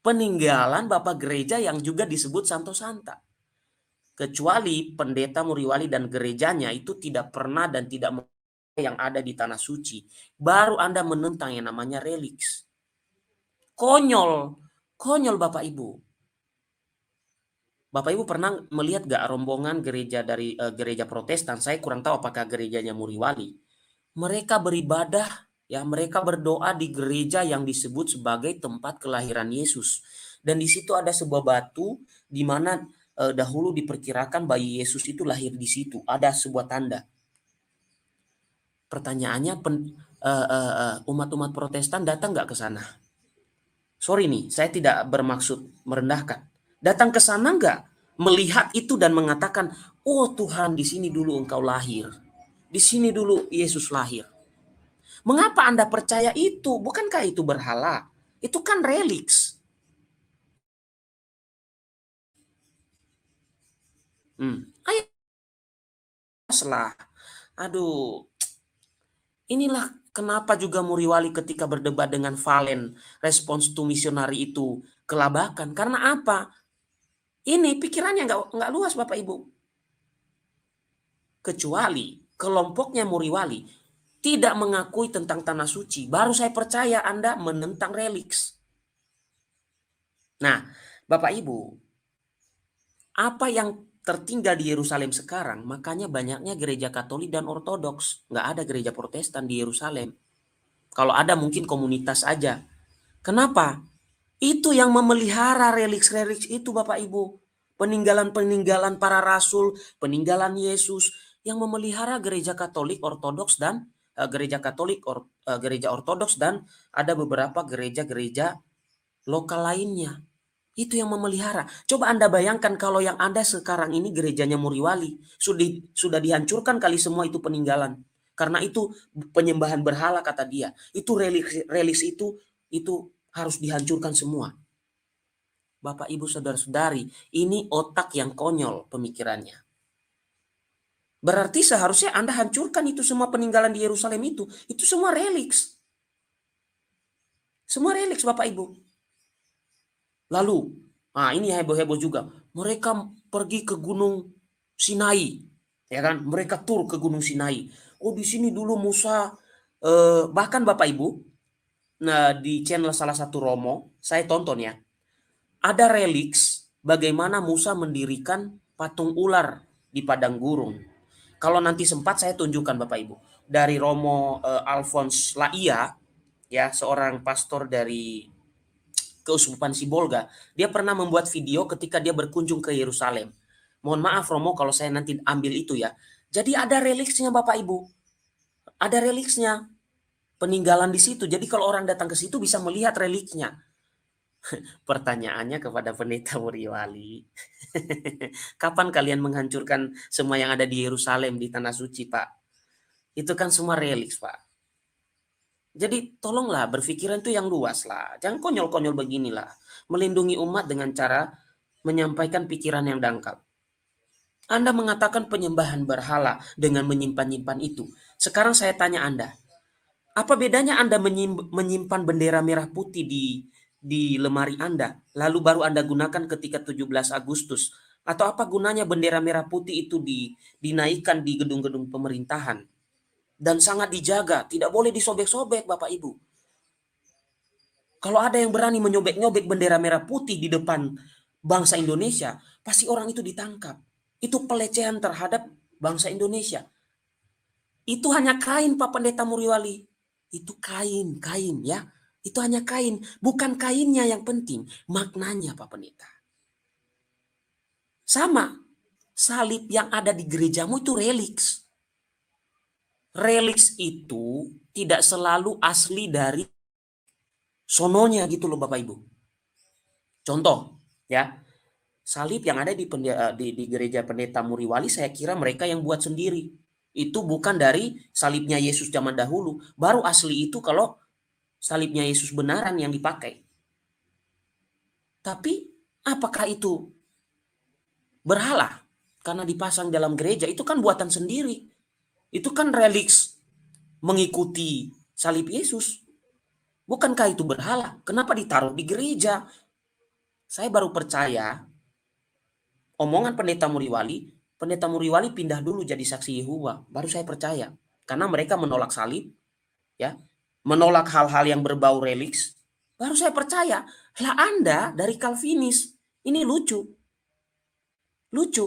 peninggalan Bapak Gereja yang juga disebut Santo Santa. Kecuali pendeta Muriwali dan gerejanya itu tidak pernah dan tidak yang ada di tanah suci, baru Anda menentang yang namanya reliks. Konyol, konyol Bapak Ibu. Bapak Ibu pernah melihat gak rombongan gereja dari gereja Protestan? Saya kurang tahu apakah gerejanya Muriwali. Mereka beribadah, ya, mereka berdoa di gereja yang disebut sebagai tempat kelahiran Yesus. Dan di situ ada sebuah batu di mana dahulu diperkirakan bayi Yesus itu lahir di situ. Ada sebuah tanda. Pertanyaannya, umat-umat Protestan datang nggak ke sana? Sorry nih, saya tidak bermaksud merendahkan. Datang ke sana nggak? Melihat itu dan mengatakan, oh Tuhan, di sini dulu Engkau lahir. Di sini dulu Yesus lahir. Mengapa Anda percaya itu? Bukankah itu berhala? Itu kan reliks. Ayo, lah. Aduh, inilah kenapa juga Muriwali ketika berdebat dengan Valen, respons to misionari itu kelabakan. Karena apa? Ini pikirannya nggak luas Bapak Ibu. Kecuali kelompoknya Muriwali tidak mengakui tentang tanah suci. Baru saya percaya Anda menentang reliks. Nah, Bapak Ibu, apa yang tertinggal di Yerusalem sekarang, makanya banyaknya gereja Katolik dan Ortodoks. Nggak ada gereja Protestan di Yerusalem. Kalau ada mungkin komunitas aja. Kenapa? Itu yang memelihara reliks-reliks itu Bapak Ibu. Peninggalan-peninggalan para rasul, peninggalan Yesus yang memelihara gereja Katolik, Ortodoks dan gereja Katolik, gereja Ortodoks dan ada beberapa gereja-gereja lokal lainnya. Itu yang memelihara. Coba Anda bayangkan kalau yang ada sekarang ini gerejanya Muriwali. Sudah dihancurkan kali semua itu peninggalan. Karena itu penyembahan berhala kata dia. Itu reliks itu harus dihancurkan semua. Bapak Ibu Saudara-saudari, ini otak yang konyol pemikirannya. Berarti seharusnya Anda hancurkan itu semua peninggalan di Yerusalem itu. Itu semua reliks. Semua reliks Bapak Ibu. Lalu, ini heboh-heboh juga. Mereka pergi ke Gunung Sinai, ya kan? Mereka tur ke Gunung Sinai. Oh, di sini dulu Musa, bahkan Bapak Ibu, nah di channel salah satu Romo, saya tonton ya, ada reliks bagaimana Musa mendirikan patung ular di padang gurun. Kalau nanti sempat saya tunjukkan Bapak Ibu dari Romo Alphonse Laia, ya seorang pastor dari Keuskupan Sibolga, dia pernah membuat video ketika dia berkunjung ke Yerusalem. Mohon maaf Romo kalau saya nanti ambil itu ya. Jadi ada reliksnya Bapak Ibu. Ada reliksnya. Peninggalan di situ. Jadi kalau orang datang ke situ bisa melihat reliknya. Pertanyaannya kepada pendeta Muriwali. Kapan kalian menghancurkan semua yang ada di Yerusalem di tanah suci, Pak? Itu kan semua reliks, Pak. Jadi tolonglah berpikiran itu yang luas lah. Jangan konyol-konyol beginilah. Melindungi umat dengan cara menyampaikan pikiran yang dangkal. Anda mengatakan penyembahan berhala dengan menyimpan-nyimpan itu. Sekarang saya tanya Anda, apa bedanya Anda menyimpan bendera merah putih di lemari Anda, lalu baru Anda gunakan ketika 17 Agustus? Atau apa gunanya bendera merah putih itu dinaikkan di gedung-gedung pemerintahan? Dan sangat dijaga, tidak boleh disobek-sobek Bapak Ibu. Kalau ada yang berani menyobek-nyobek bendera merah putih di depan bangsa Indonesia, pasti orang itu ditangkap. Itu pelecehan terhadap bangsa Indonesia. Itu hanya kain Pak Pendeta Muriwali. Itu kain, kain ya. Itu hanya kain. Bukan kainnya yang penting, maknanya Pak Pendeta. Sama, salib yang ada di gerejamu itu reliks. Reliks itu tidak selalu asli dari sononya gitu loh Bapak Ibu. Contoh ya, salib yang ada di gereja Pendeta Muriwali saya kira mereka yang buat sendiri. Itu bukan dari salibnya Yesus zaman dahulu. Baru asli itu kalau salibnya Yesus benaran yang dipakai. Tapi apakah itu berhala? Karena dipasang dalam gereja itu kan buatan sendiri. Itu kan reliks mengikuti salib Yesus. Bukankah itu berhala? Kenapa ditaruh di gereja? Saya baru percaya omongan Pendeta Muriwali pindah dulu jadi saksi Yehova, baru saya percaya. Karena mereka menolak salib, ya, menolak hal-hal yang berbau reliks, baru saya percaya. Lah Anda dari Calvinis, ini lucu. Lucu.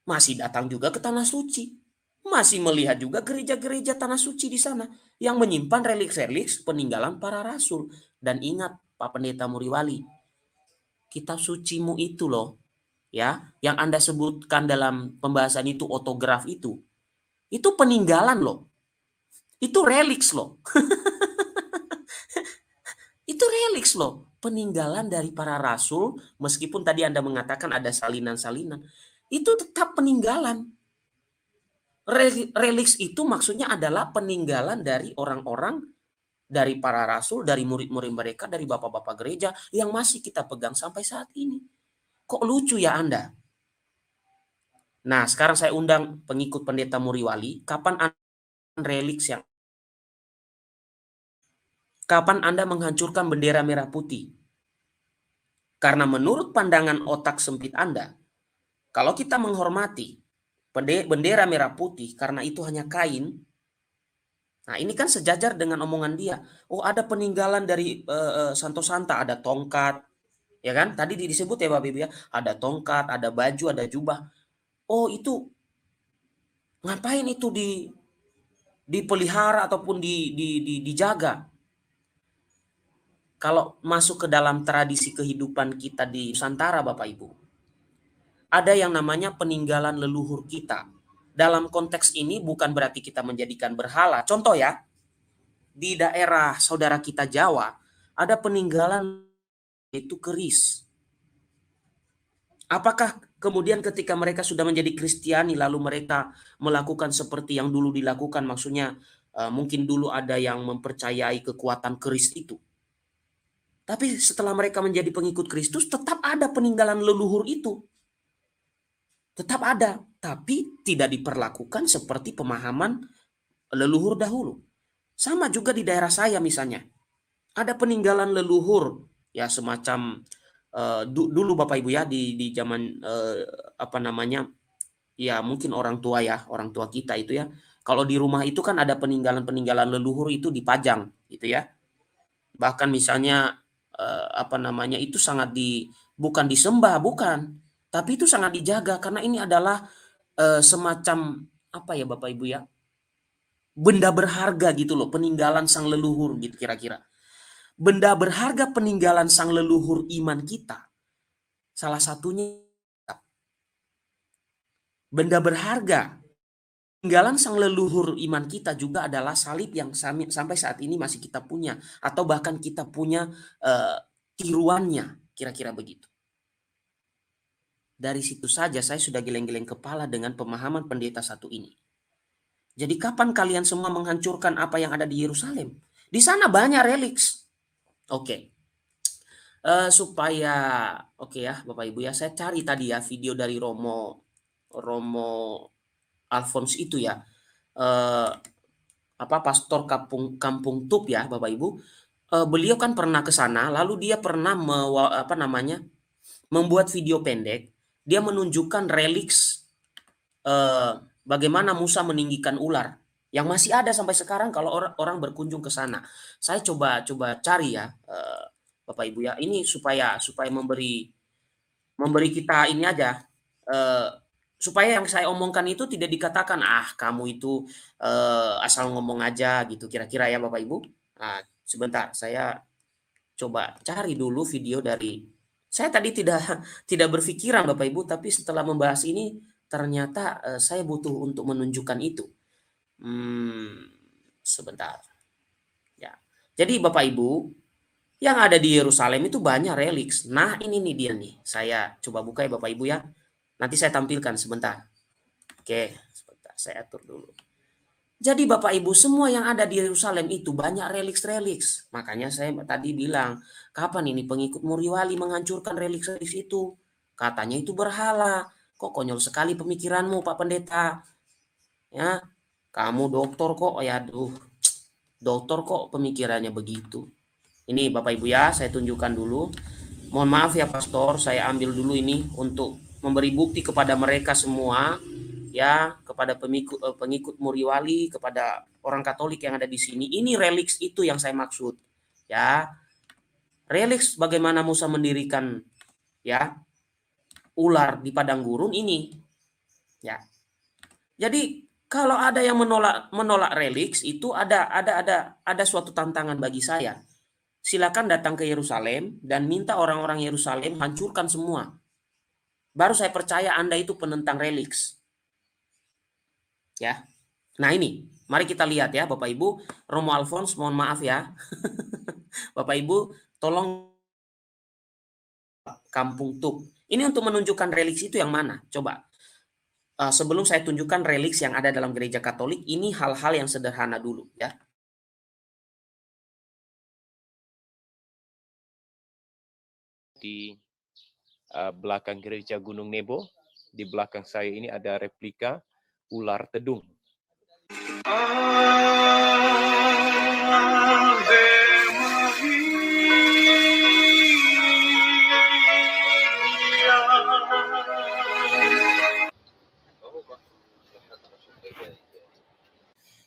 Masih datang juga ke Tanah Suci. Masih melihat juga gereja-gereja Tanah Suci di sana yang menyimpan reliks-reliks peninggalan para rasul. Dan ingat Pak Pendeta Muriwali, kitab sucimu itu loh, ya, yang Anda sebutkan dalam pembahasan itu otograf itu peninggalan loh. Itu reliks loh. Itu reliks loh. Peninggalan dari para rasul, meskipun tadi Anda mengatakan ada salinan-salinan, itu tetap peninggalan. Reliks itu maksudnya adalah peninggalan dari orang-orang, dari para rasul, dari murid-murid mereka, dari bapak-bapak gereja yang masih kita pegang sampai saat ini. Kok lucu ya Anda? Nah, sekarang saya undang pengikut Pendeta Muriwali, kapan Anda menghancurkan bendera merah putih? Karena menurut pandangan otak sempit Anda, kalau kita menghormati bendera merah putih karena itu hanya kain, nah ini kan sejajar dengan omongan dia. Oh, ada peninggalan dari Santo Santa, ada tongkat, ya kan? Tadi disebut ya Bapak Ibu ya, ada tongkat, ada baju, ada jubah. Oh, itu ngapain itu dipelihara ataupun dijaga? Kalau masuk ke dalam tradisi kehidupan kita di Nusantara, Bapak Ibu, ada yang namanya peninggalan leluhur kita. Dalam konteks ini bukan berarti kita menjadikan berhala. Contoh ya, di daerah saudara kita Jawa, ada peninggalan itu keris. Apakah kemudian ketika mereka sudah menjadi Kristiani lalu mereka melakukan seperti yang dulu dilakukan, maksudnya mungkin dulu ada yang mempercayai kekuatan keris itu. Tapi setelah mereka menjadi pengikut Kristus tetap ada peninggalan leluhur itu. Tetap ada, tapi tidak diperlakukan seperti pemahaman leluhur dahulu. Sama juga di daerah saya misalnya. Ada peninggalan leluhur ya semacam dulu Bapak Ibu ya di zaman apa namanya, ya mungkin orang tua ya, orang tua kita itu ya. Kalau di rumah itu kan ada peninggalan-peninggalan leluhur itu dipajang gitu ya. Bahkan misalnya apa namanya itu sangat bukan disembah, bukan, tapi itu sangat dijaga karena ini adalah semacam apa ya Bapak Ibu ya, benda berharga gitu loh, peninggalan sang leluhur gitu kira-kira. Benda berharga peninggalan sang leluhur iman kita. Salah satunya benda berharga peninggalan sang leluhur iman kita juga adalah salib yang sampai saat ini masih kita punya atau bahkan kita punya tiruannya, kira-kira begitu. Dari situ saja saya sudah geleng-geleng kepala dengan pemahaman pendeta satu ini. Jadi kapan kalian semua menghancurkan apa yang ada di Yerusalem? Di sana banyak reliks. Oke. Supaya oke ya Bapak Ibu ya, saya cari tadi ya video dari Romo Alphonse itu ya. Apa pastor Kampung Tup ya Bapak Ibu. Beliau kan pernah ke sana, lalu dia pernah apa namanya, membuat video pendek. Dia menunjukkan reliks bagaimana Musa meninggikan ular yang masih ada sampai sekarang kalau orang berkunjung ke sana. Saya coba cari ya Bapak Ibu ya. Ini supaya memberi kita ini aja supaya yang saya omongkan itu tidak dikatakan kamu itu asal ngomong aja gitu kira-kira ya Bapak Ibu. Nah, sebentar saya coba cari dulu video dari, saya tadi tidak tidak berpikiran Bapak Ibu, tapi setelah membahas ini ternyata saya butuh untuk menunjukkan itu. Sebentar. Ya. Jadi Bapak Ibu, yang ada di Yerusalem itu banyak reliks. Nah, ini nih dia nih. Saya coba buka ya Bapak Ibu ya. Nanti saya tampilkan sebentar. Oke, sebentar saya atur dulu. Jadi Bapak Ibu, semua yang ada di Yerusalem itu banyak reliks-reliks. Makanya saya tadi bilang, kapan ini pengikut Muriwali menghancurkan reliks-reliks itu? Katanya itu berhala. Kok konyol sekali pemikiranmu Pak Pendeta? Ya, kamu dokter kok, ya aduh. Dokter kok pemikirannya begitu. Ini Bapak Ibu ya, saya tunjukkan dulu. Mohon maaf ya Pastor, saya ambil dulu ini untuk memberi bukti kepada mereka semua, ya, kepada pengikut Muriwali, kepada orang Katolik yang ada di sini. Ini reliks itu yang saya maksud, ya. Reliks bagaimana Musa mendirikan, ya, ular di padang gurun ini, ya. Jadi kalau ada yang menolak reliks itu ada suatu tantangan bagi saya. Silakan datang ke Yerusalem dan minta orang-orang Yerusalem hancurkan semua. Baru saya percaya Anda itu penentang reliks. Ya. Nah ini, mari kita lihat ya Bapak Ibu. Romo Alphonse, mohon maaf ya. Bapak Ibu, tolong Kampung Tuk. Ini untuk menunjukkan reliks itu yang mana? Coba. Sebelum saya tunjukkan reliks yang ada dalam gereja Katolik, ini hal-hal yang sederhana dulu ya. Di belakang gereja Gunung Nebo, di belakang saya ini ada replika ular tedung.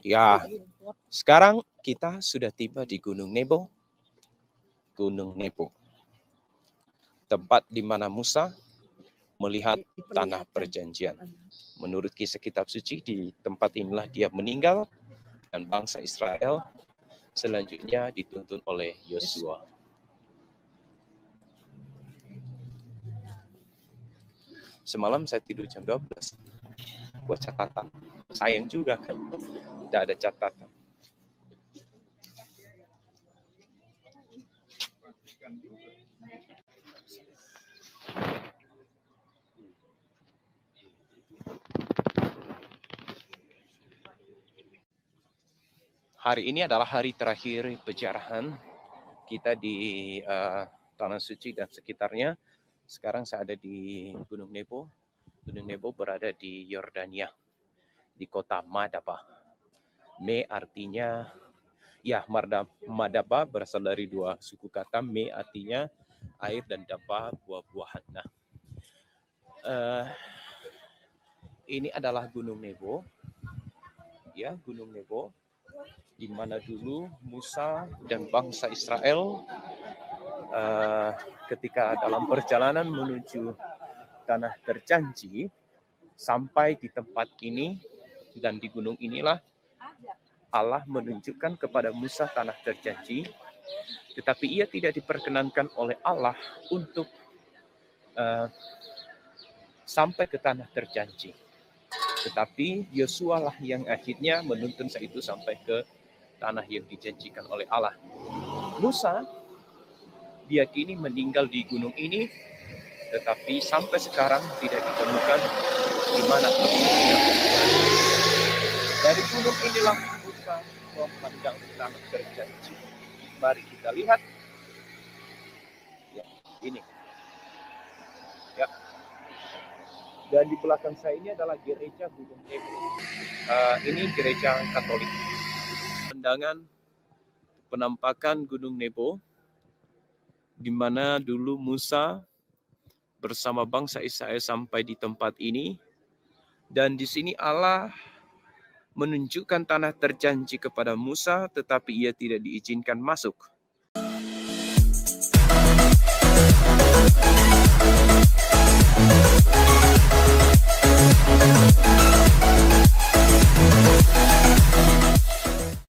Ya, sekarang kita sudah tiba di Gunung Nebo. Gunung Nebo. Tempat di mana Musa melihat tanah perjanjian. Menurut kisah kitab suci, di tempat inilah dia meninggal dan bangsa Israel selanjutnya dituntun oleh Yosua. Semalam saya tidur jam 12. Buat catatan. Sayang juga kan, tidak ada catatan. Hari ini adalah hari terakhir peziarahan kita di Tanah Suci dan sekitarnya. Sekarang saya ada di Gunung Nebo. Gunung Nebo berada di Yordania, di kota Madaba. Me artinya, ya, Madaba berasal dari dua suku kata. Me artinya air dan daba buah-buahan. Nah, ini adalah Gunung Nebo, ya, Gunung Nebo, di mana dulu Musa dan bangsa Israel ketika dalam perjalanan menuju tanah terjanji sampai di tempat ini, dan di gunung inilah Allah menunjukkan kepada Musa tanah terjanji, tetapi ia tidak diperkenankan oleh Allah untuk sampai ke tanah terjanji. Tetapi Yosua lah yang akhirnya menuntun saya itu sampai ke tanah yang dijanjikan oleh Allah. Musa diyakini meninggal di gunung ini, tetapi sampai sekarang tidak ditemukan di mana tempatnya. Dari gunung inilah Musa memandang tanah terjanji. Mari kita lihat. Ya, ini. Ya. Dan di belakang saya ini adalah gereja Gunung Nebo. Ini gereja Katolik. Penampakan Gunung Nebo, di mana dulu Musa bersama bangsa Israel sampai di tempat ini, dan di sini Allah menunjukkan tanah terjanji kepada Musa, tetapi ia tidak diizinkan masuk.